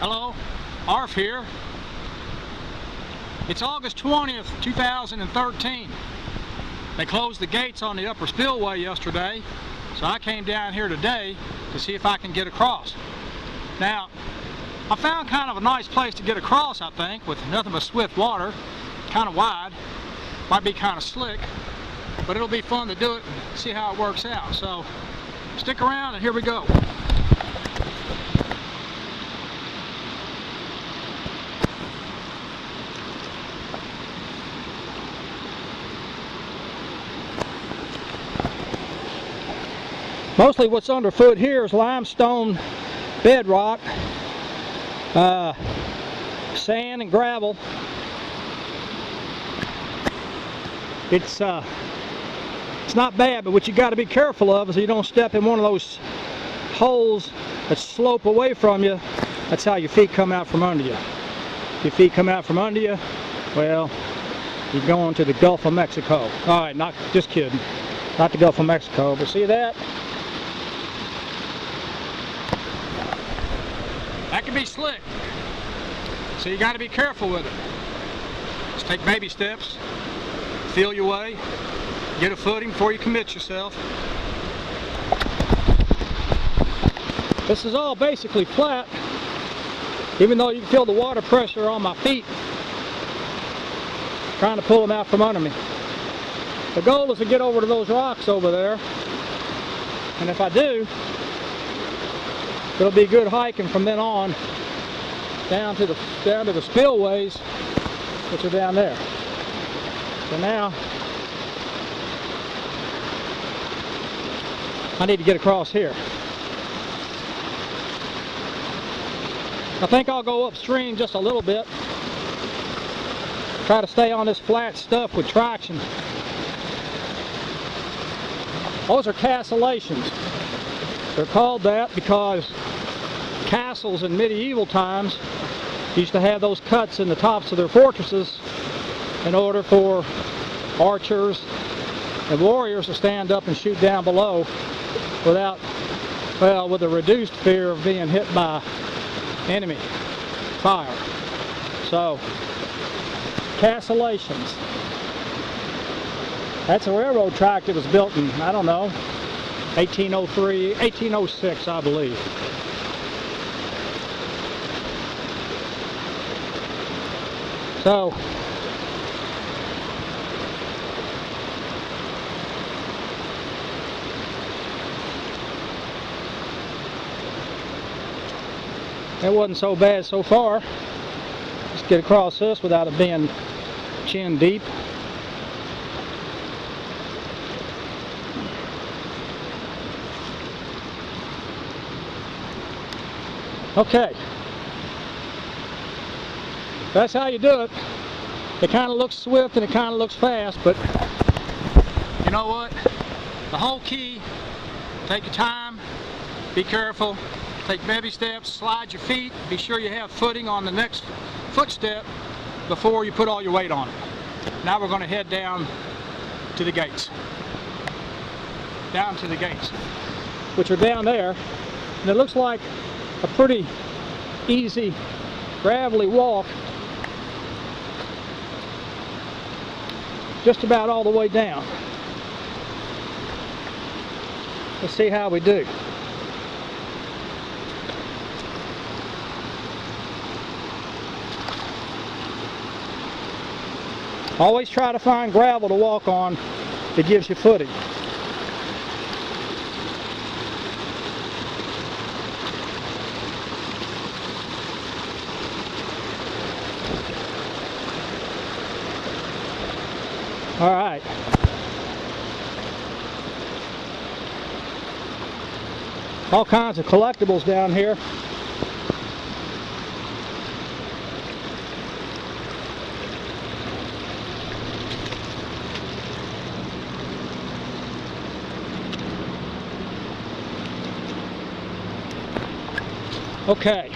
Hello, Arf here. It's August 20th, 2013. They closed the gates on the upper spillway yesterday, so I came down here today to see if I can get across. Now, I found kind of a nice place to get across, I think, with nothing but swift water, kind of wide, might be kind of slick, but it'll be fun to do it and see how it works out. So, stick around and here we go. Mostly what's underfoot here is limestone bedrock, sand and gravel. It's not bad, but what you got to be careful of is you don't step in one of those holes that slope away from you. That's how your feet come out from under you. If your feet come out from under you, well, you're going to the Gulf of Mexico. All right, not just kidding, not the Gulf of Mexico, but see that? That can be slick, so you got to be careful with it. Just take baby steps, feel your way, get a footing before you commit yourself. This is all basically flat, even though you can feel the water pressure on my feet, trying to pull them out from under me. The goal is to get over to those rocks over there, and if I do, it'll be good hiking from then on down to the spillways, which are down there. So now I need to get across here. I think I'll go upstream just a little bit. Try to stay on this flat stuff with traction. Those are castellations. They're called that because castles in medieval times used to have those cuts in the tops of their fortresses in order for archers and warriors to stand up and shoot down below without, well, with a reduced fear of being hit by enemy fire. So, castellations. That's a railroad track that was built in, I don't know, 1803, 1806, I believe. So, it wasn't so bad so far. Let's get across this without it being chin deep. Okay, that's how you do it. It kind of looks swift and it kind of looks fast, but you know what? The whole key, take your time, be careful, take baby steps, slide your feet, be sure you have footing on the next footstep before you put all your weight on it. Now we're going to head down to the gates. Down to the gates, which are down there, and it looks like a pretty easy gravelly walk just about all the way down. Let's see how we do. Always try to find gravel to walk on that gives you footing. All right. All kinds of collectibles down here. Okay.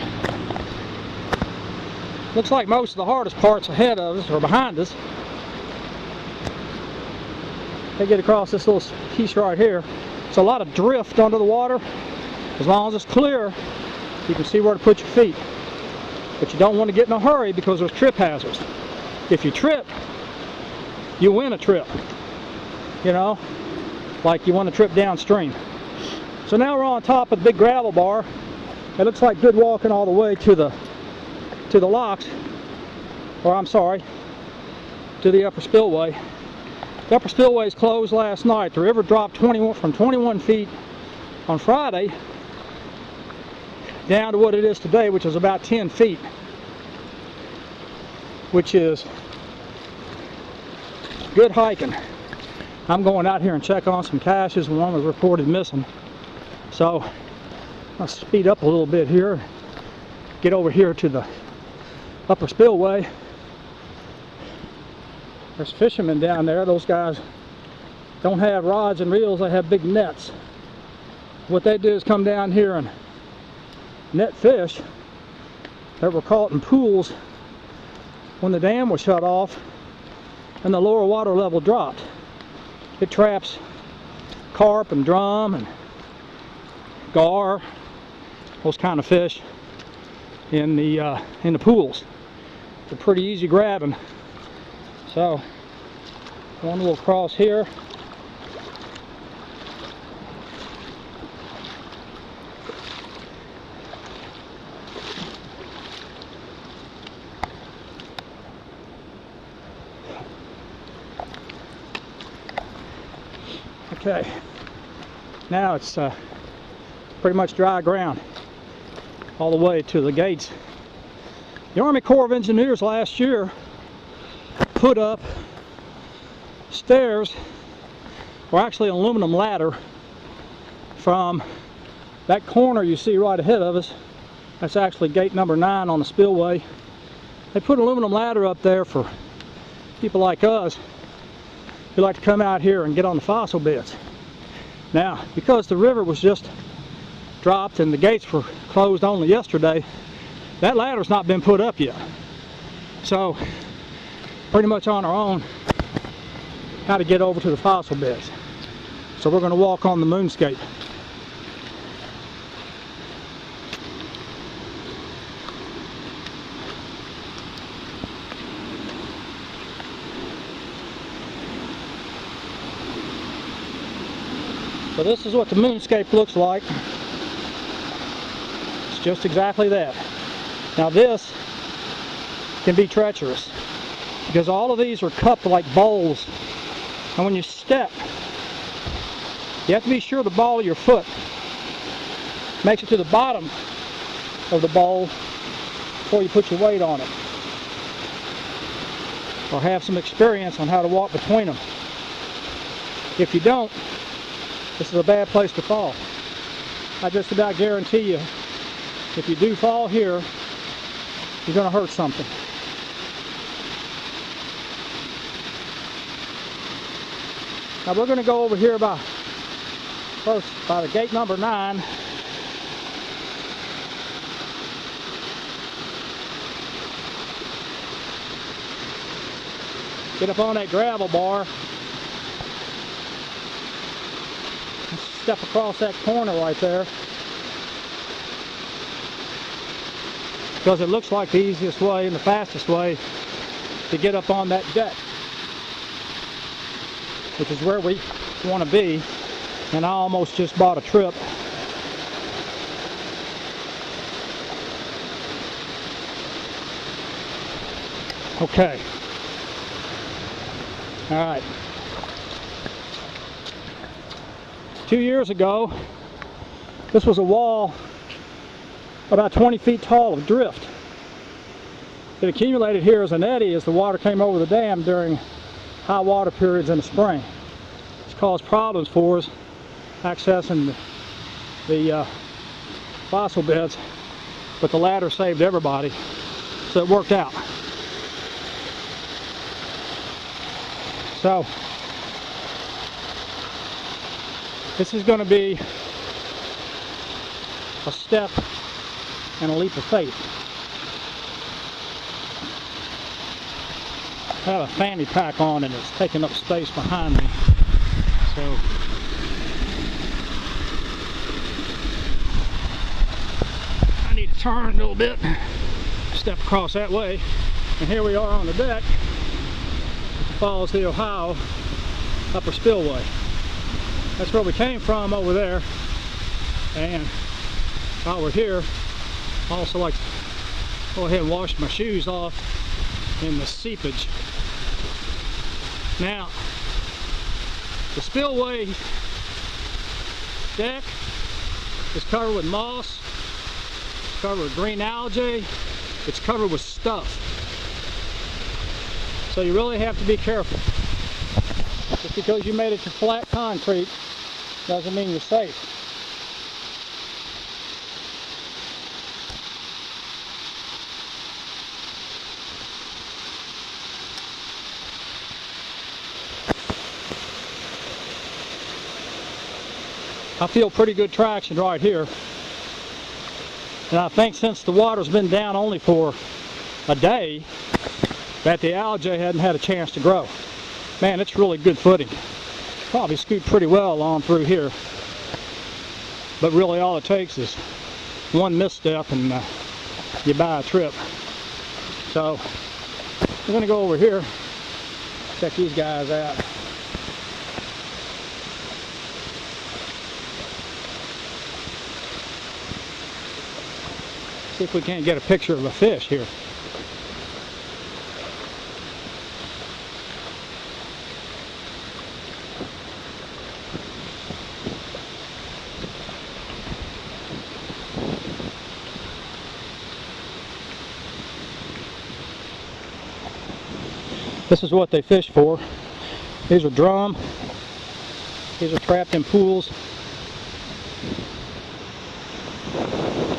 Looks like most of the hardest parts ahead of us or behind us. They get across this little piece right here. It's a lot of drift under the water. As long as it's clear, you can see where to put your feet. But you don't want to get in a hurry because there's trip hazards. If you trip, you win a trip. You know, like you want to trip downstream. So now we're on top of the big gravel bar. It looks like good walking all the way to the locks, or I'm sorry, to the upper spillway. The upper spillway is closed last night. The river dropped from 21 feet on Friday down to what it is today, which is about 10 feet, which is good hiking. I'm going out here and check on some caches. One was reported missing. So I'll speed up a little bit here, get over here to the upper spillway. There's fishermen down there. Those guys don't have rods and reels, they have big nets. What they do is come down here and net fish that were caught in pools when the dam was shut off and the lower water level dropped. It traps carp and drum and gar, those kind of fish in the pools. They're pretty easy grabbing. So one little cross here. Okay, now it's pretty much dry ground all the way to the gates. The Army Corps of Engineers last year put up stairs, or actually an aluminum ladder, from that corner you see right ahead of us. That's actually gate number 9 on the spillway. They put an aluminum ladder up there for people like us who like to come out here and get on the fossil beds. Now, because the river was just dropped and the gates were closed only yesterday, that ladder's not been put up yet. So, pretty much on our own how to get over to the fossil beds. So we're going to walk on the moonscape. So this is what the moonscape looks like. It's just exactly that. Now this can be treacherous because all of these are cupped like bowls. And when you step, you have to be sure the ball of your foot makes it to the bottom of the bowl before you put your weight on it. Or have some experience on how to walk between them. If you don't, this is a bad place to fall. I just about guarantee you, if you do fall here, you're going to hurt something. Now we're going to go over here by the gate number 9. Get up on that gravel bar. Step across that corner right there, because it looks like the easiest way and the fastest way to get up on that deck, which is where we want to be. And I almost just bought a trip. Okay, all right. 2 years ago, this was a wall about 20 feet tall of drift. It accumulated here as an eddy as the water came over the dam during high water periods in the spring. It's caused problems for us accessing the fossil beds, but the ladder saved everybody, so it worked out. So this is going to be a step and a leap of faith. I have a fanny pack on and it's taking up space behind me. So I need to turn a little bit. step across that way, and here we are on the deck. Follows the Ohio upper spillway. That's where we came from over there. And while we're here, I also like to go ahead and wash my shoes off in the seepage. Now, the spillway deck is covered with moss, it's covered with green algae, it's covered with stuff. So you really have to be careful. Just because you made it to flat concrete doesn't mean you're safe. I feel pretty good traction right here. And I think since the water's been down only for a day, that the algae hadn't had a chance to grow. Man, it's really good footing. Probably scoot pretty well along through here. But really all it takes is one misstep and you buy a trip. So we're going to go over here, check these guys out. See if we can't get a picture of a fish here. This is what they fish for. These are drum. These are trapped in pools.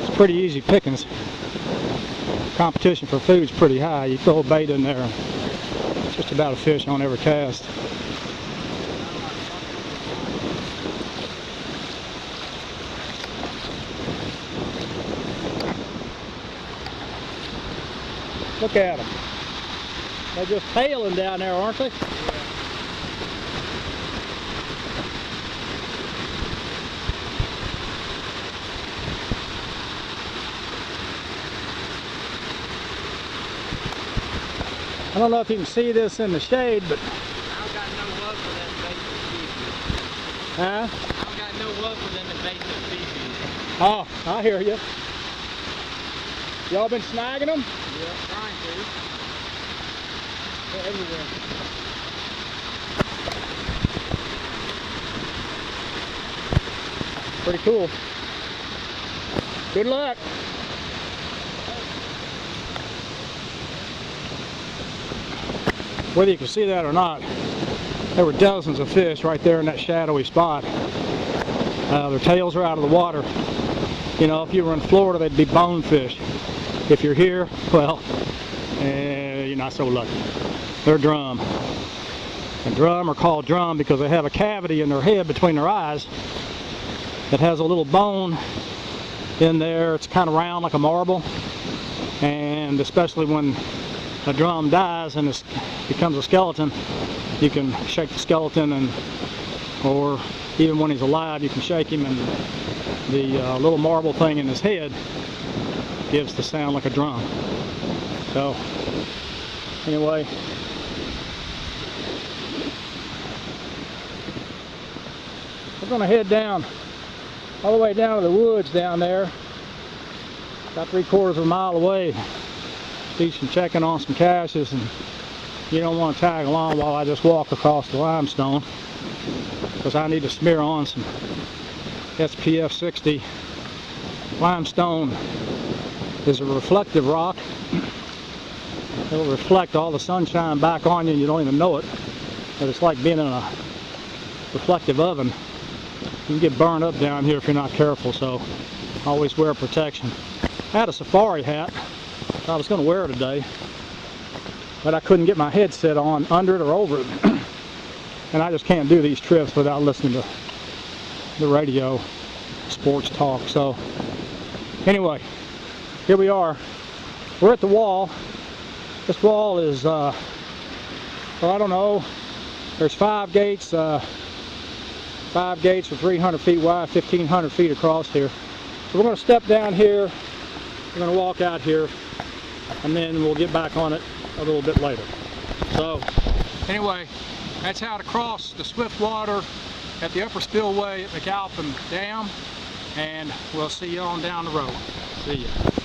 It's pretty easy pickings. Competition for food's pretty high. You throw a bait in there, it's just about a fish on every cast. Look at them. They're just tailing down there, aren't they? I don't know if you can see this in the shade, but I've got no love for that invasive species. huh? I've got no love for them invasive species. Oh, I hear you. Y'all been snagging them? Yeah, trying to. They're everywhere. Pretty cool. Good luck. Whether you can see that or not, there were dozens of fish right there in that shadowy spot. Their tails are out of the water. You know, if you were in Florida, they'd be bonefish. If you're here, well, you're not so lucky. They're drum. And drum are called drum because they have a cavity in their head between their eyes that has a little bone in there. It's kind of round like a marble. And especially when a drum dies and it becomes a skeleton, you can shake the skeleton, and or even when he's alive, you can shake him, and the little marble thing in his head gives the sound like a drum. So anyway, we're going to head down all the way down to the woods down there, about 3/4 of a mile away. Do some checking on some caches, and you don't want to tag along while I just walk across the limestone, because I need to smear on some SPF 60. Limestone is a reflective rock. It'll reflect all the sunshine back on you and you don't even know it. But it's like being in a reflective oven. You can get burned up down here if you're not careful, so always wear protection. I had a safari hat I was going to wear today, but I couldn't get my headset on under it or over it. And I just can't do these trips without listening to the radio, sports talk. So anyway, here we are. We're at the wall. This wall is, well, I don't know, there's 5 gates. 5 gates are 300 feet wide, 1,500 feet across here. So we're going to step down here. We're going to walk out here and then we'll get back on it a little bit later. So anyway, that's how to cross the swift water at the upper spillway at McAlpin Dam, and we'll see you on down the road. See ya.